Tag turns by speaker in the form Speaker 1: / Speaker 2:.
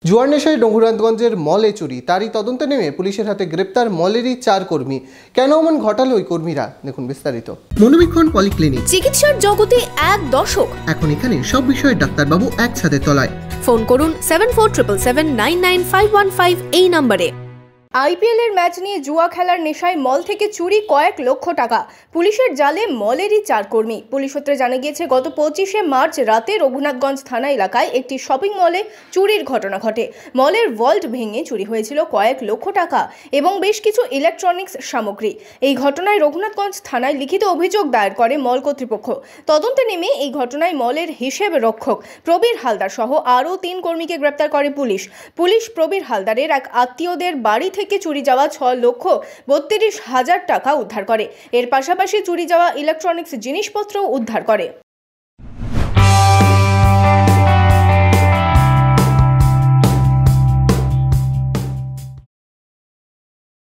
Speaker 1: জুয়ার নেশায় রঘুনাথগঞ্জের মলে চুরি, তারই তদন্তে নেমে পুলিশের হাতে গ্রেপ্তার মলেরই ৪ কর্মী। কেন এমন ঘটালো ওই কর্মীরা, দেখুন বিস্তারিত।
Speaker 2: মনোবীক্ষণ পলিক্লিনিক,
Speaker 3: চিকিৎসার জগতে এক দশক।
Speaker 2: এখন এখানে সব বিষয়ে ডাক্তারবাবু এক ছাদের তলায়।
Speaker 3: ফোন করুন 7477799515 এই নম্বরে। আইপিএল এর ম্যাচ নিয়ে জুয়া খেলার নেশায় মল থেকে চুরি কয়েক লক্ষ টাকা। পুলিশের জালে মলেরই ৪ কর্মী। পুলিশ সূত্রে জানা গিয়েছে, গত 25শে মার্চ রাতে রঘুনাথগঞ্জ থানা এলাকায় একটি শপিং মলে চুরির ঘটনা ঘটে। মলের ভল্ট ভেঙে চুরি হয়েছিল কয়েক লক্ষ টাকা এবং বেশ কিছু ইলেকট্রনিক্স সামগ্রী। এই ঘটনায় রঘুনাথগঞ্জ থানায় লিখিত অভিযোগ দায়ের করে মল কর্তৃপক্ষ। তদন্তে নেমে এই ঘটনায় মলের হিসেব রক্ষক প্রবীর হালদার সহ আরও 3 কর্মীকে গ্রেপ্তার করে পুলিশ প্রবীর হালদারের এক আত্মীয়দের বাড়ি থেকে চুরি যাওয়া 6,32,000 টাকা উদ্ধার করে। এর পাশাপাশি চুরি যাওয়া ইলেকট্রনিক্স জিনিসপত্র উদ্ধার করে।